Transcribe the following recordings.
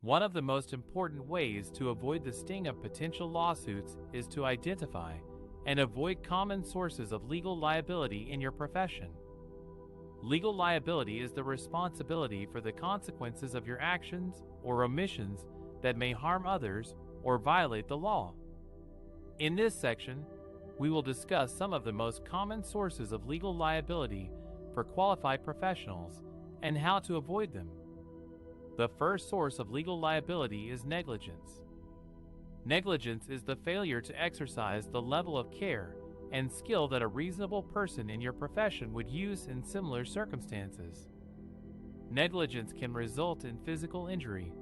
One of the most important ways to avoid the sting of potential lawsuits is to identify and avoid common sources of legal liability in your profession. Legal liability is the responsibility for the consequences of your actions or omissions that may harm others or violate the law. In this section, we will discuss some of the most common sources of legal liability for qualified professionals and how to avoid them. The first source of legal liability is negligence. Negligence is the failure to exercise the level of care and skill that a reasonable person in your profession would use in similar circumstances. Negligence can result in physical injury,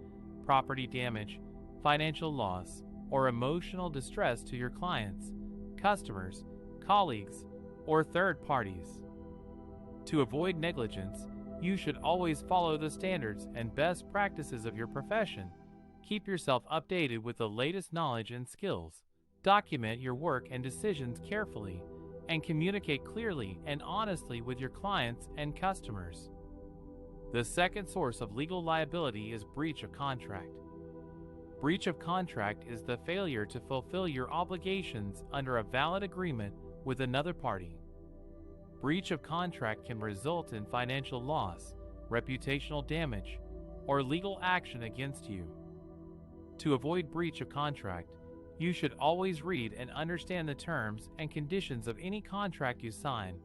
property damage, financial loss, or emotional distress to your clients, customers, colleagues, or third parties. To avoid negligence, you should always follow the standards and best practices of your profession. Keep yourself updated with the latest knowledge and skills. Document your work and decisions carefully, and communicate clearly and honestly with your clients and customers. The second source of legal liability is breach of contract. Breach of contract is the failure to fulfill your obligations under a valid agreement with another party. Breach of contract can result in financial loss, reputational damage, or legal action against you. To avoid breach of contract, you should always read and understand the terms and conditions of any contract you sign.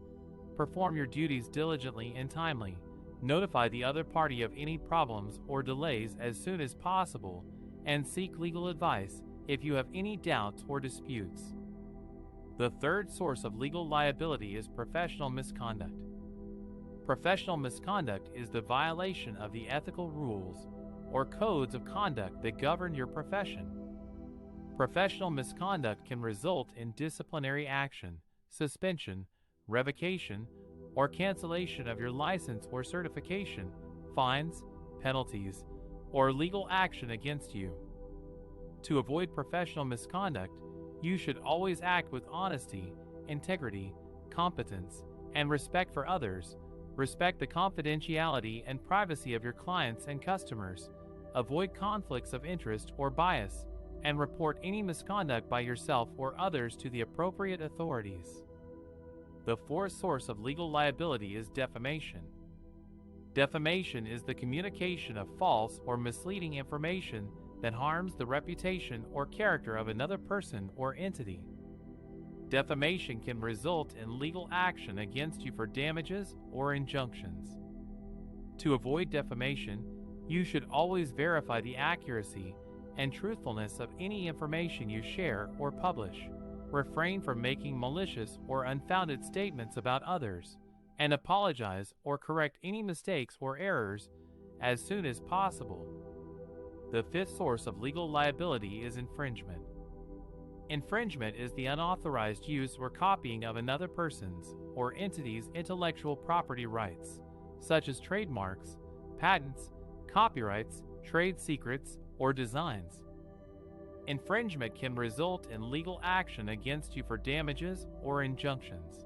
Perform your duties diligently and timely. Notify the other party of any problems or delays as soon as possible, and seek legal advice if you have any doubts or disputes. The third source of legal liability is professional misconduct. Professional misconduct is the violation of the ethical rules or codes of conduct that govern your profession. Professional misconduct can result in disciplinary action, suspension, revocation, or cancellation of your license or certification, fines, penalties, or legal action against you. To avoid professional misconduct, you should always act with honesty, integrity, competence, and respect for others. Respect the confidentiality and privacy of your clients and customers. Avoid conflicts of interest or bias, and report any misconduct by yourself or others to the appropriate authorities. The fourth source of legal liability is defamation. Defamation is the communication of false or misleading information that harms the reputation or character of another person or entity. Defamation can result in legal action against you for damages or injunctions. To avoid defamation, you should always verify the accuracy and truthfulness of any information you share or publish. Refrain from making malicious or unfounded statements about others, and apologize or correct any mistakes or errors as soon as possible. The fifth source of legal liability is infringement. Infringement is the unauthorized use or copying of another person's or entity's intellectual property rights, such as trademarks, patents, copyrights, trade secrets, or designs. Infringement can result in legal action against you for damages or injunctions.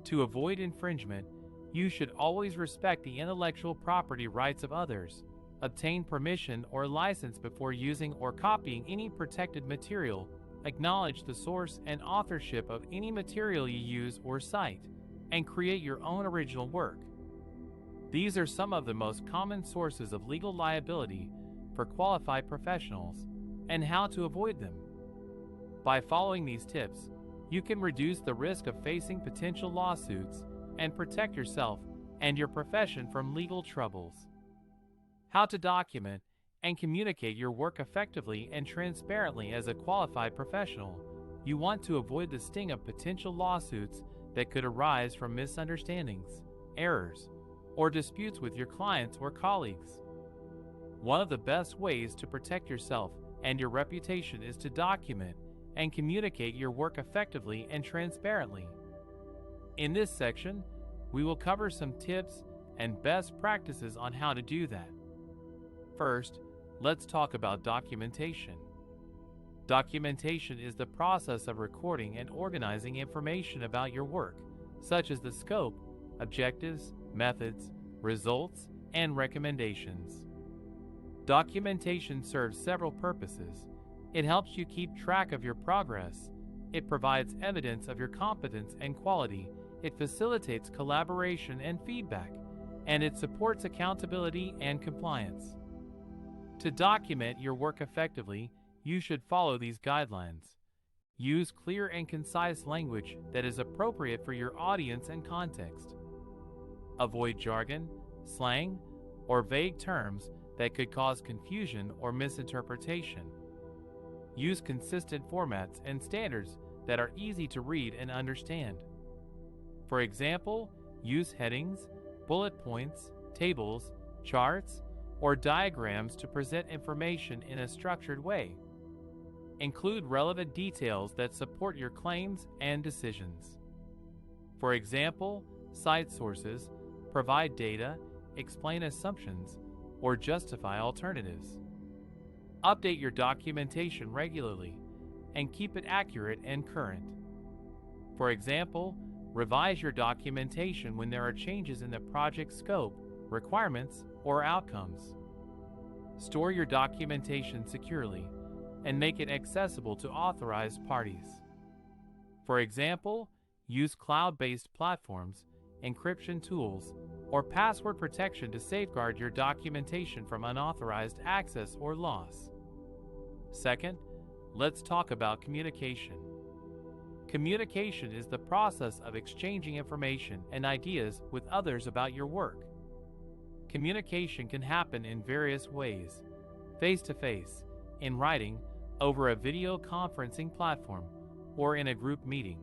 To avoid infringement, you should always respect the intellectual property rights of others. Obtain permission or license before using or copying any protected material. Acknowledge the source and authorship of any material you use or cite, and create your own original work. These are some of the most common sources of legal liability for qualified professionals, and how to avoid them. By following these tips, you can reduce the risk of facing potential lawsuits and protect yourself and your profession from legal troubles. How to document and communicate your work effectively and transparently as a qualified professional. You want to avoid the sting of potential lawsuits that could arise from misunderstandings, errors, or disputes with your clients or colleagues. One of the best ways to protect yourself and your reputation is to document and communicate your work effectively and transparently. In this section, we will cover some tips and best practices on how to do that. First, let's talk about documentation. Documentation is the process of recording and organizing information about your work, such as the scope, objectives, methods, results, and recommendations. Documentation serves several purposes. It helps you keep track of your progress. It provides evidence of your competence and quality. It facilitates collaboration and feedback, and it supports accountability and compliance. To document your work effectively, you should follow these guidelines. Use clear and concise language that is appropriate for your audience and context. Avoid jargon, slang, or vague terms that could cause confusion or misinterpretation. Use consistent formats and standards that are easy to read and understand. For example, use headings, bullet points, tables, charts, or diagrams to present information in a structured way. Include relevant details that support your claims and decisions. For example, cite sources, provide data, explain assumptions, or justify alternatives. Update your documentation regularly and keep it accurate and current. For example, revise your documentation when there are changes in the project scope, requirements, or outcomes. Store your documentation securely and make it accessible to authorized parties. For example, use cloud-based platforms, encryption tools, or password protection to safeguard your documentation from unauthorized access or loss. Second, let's talk about communication. Communication is the process of exchanging information and ideas with others about your work. Communication can happen in various ways: face-to-face, in writing, over a video conferencing platform, or in a group meeting.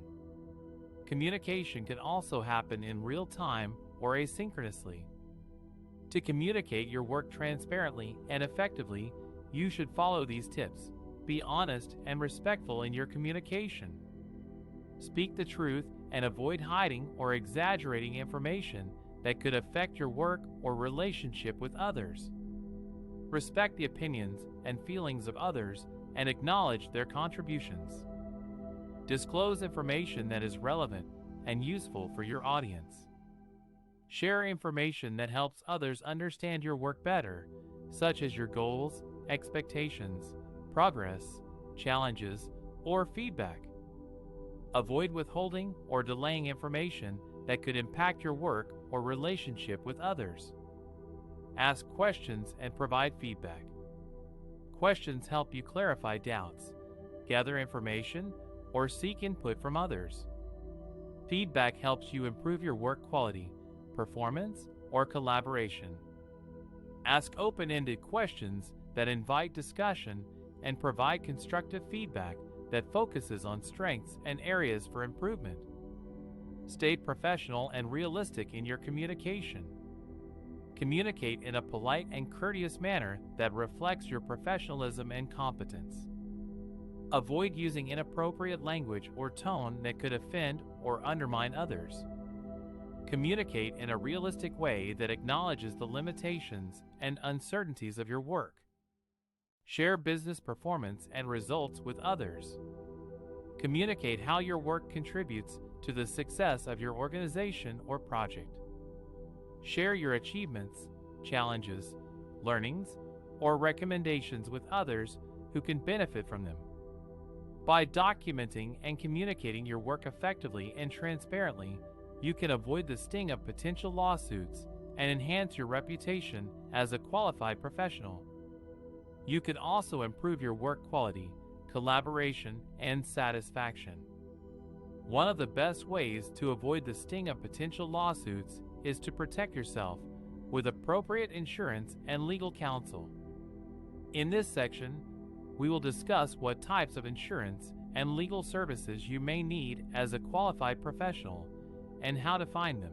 Communication can also happen in real time or asynchronously. To communicate your work transparently and effectively, you should follow these tips. Be honest and respectful in your communication. Speak the truth and avoid hiding or exaggerating information that could affect your work or relationship with others. Respect the opinions and feelings of others and acknowledge their contributions. Disclose information that is relevant and useful for your audience. Share information that helps others understand your work better, such as your goals, expectations, progress, challenges, or feedback. Avoid withholding or delaying information that could impact your work or relationship with others. Ask questions and provide feedback. Questions help you clarify doubts, gather information, or seek input from others. Feedback helps you improve your work quality, performance, or collaboration. Ask open-ended questions that invite discussion and provide constructive feedback that focuses on strengths and areas for improvement. Stay professional and realistic in your communication. Communicate in a polite and courteous manner that reflects your professionalism and competence. Avoid using inappropriate language or tone that could offend or undermine others. Communicate in a realistic way that acknowledges the limitations and uncertainties of your work. Share business performance and results with others. Communicate how your work contributes to the success of your organization or project. Share your achievements, challenges, learnings, or recommendations with others who can benefit from them. By documenting and communicating your work effectively and transparently, you can avoid the sting of potential lawsuits and enhance your reputation as a qualified professional. You can also improve your work quality, collaboration, and satisfaction. One of the best ways to avoid the sting of potential lawsuits is to protect yourself with appropriate insurance and legal counsel. In this section, we will discuss what types of insurance and legal services you may need as a qualified professional and how to find them.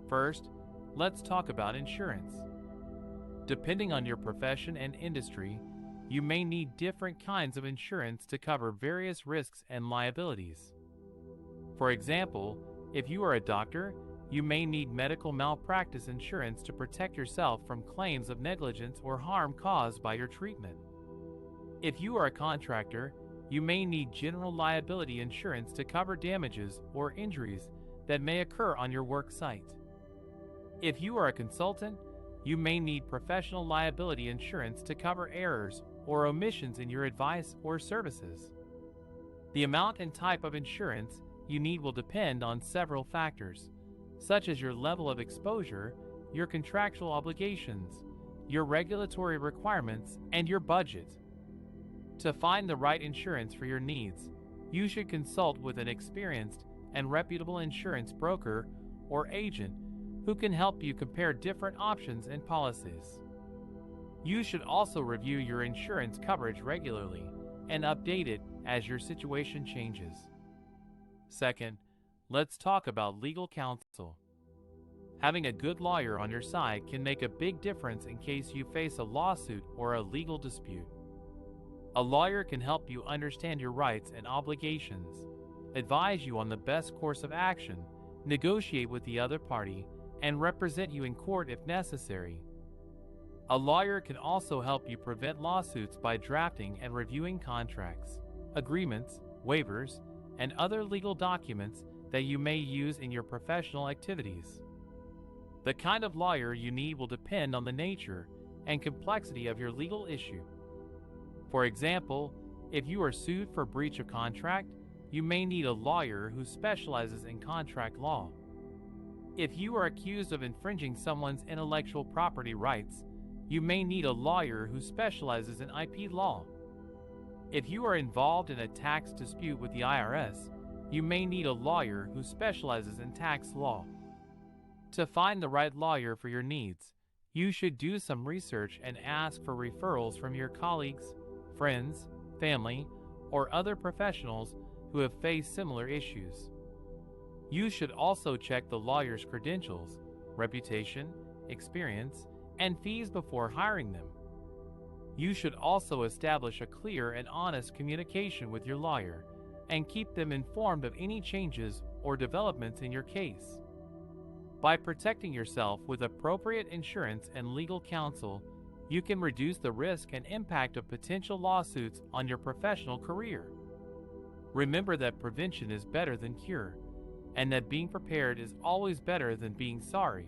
First, let's talk about insurance. Depending on your profession and industry, you may need different kinds of insurance to cover various risks and liabilities. For example, if you are a doctor, you may need medical malpractice insurance to protect yourself from claims of negligence or harm caused by your treatment. If you are a contractor, you may need general liability insurance to cover damages or injuries that may occur on your work site. If you are a consultant, You may need professional liability insurance to cover errors or omissions in your advice or services. The amount and type of insurance you need will depend on several factors, such as your level of exposure, your contractual obligations, your regulatory requirements, and your budget. To find the right insurance for your needs, you should consult with an experienced and reputable insurance broker or agent who can help you compare different options and policies. You should also review your insurance coverage regularly and update it as your situation changes. Second, let's talk about legal counsel. Having a good lawyer on your side can make a big difference in case you face a lawsuit or a legal dispute. A lawyer can help you understand your rights and obligations, advise you on the best course of action, negotiate with the other party, and represent you in court if necessary. A lawyer can also help you prevent lawsuits by drafting and reviewing contracts, agreements, waivers, and other legal documents that you may use in your professional activities. The kind of lawyer you need will depend on the nature and complexity of your legal issue. For example, if you are sued for breach of contract, you may need a lawyer who specializes in contract law. If you are accused of infringing someone's intellectual property rights, you may need a lawyer who specializes in IP law. If you are involved in a tax dispute with the IRS, you may need a lawyer who specializes in tax law. To find the right lawyer for your needs, you should do some research and ask for referrals from your colleagues, friends, family, or other professionals who have faced similar issues. You should also check the lawyer's credentials, reputation, experience, and fees before hiring them. You should also establish a clear and honest communication with your lawyer and keep them informed of any changes or developments in your case. By protecting yourself with appropriate insurance and legal counsel, you can reduce the risk and impact of potential lawsuits on your professional career. Remember that prevention is better than cure, and that being prepared is always better than being sorry.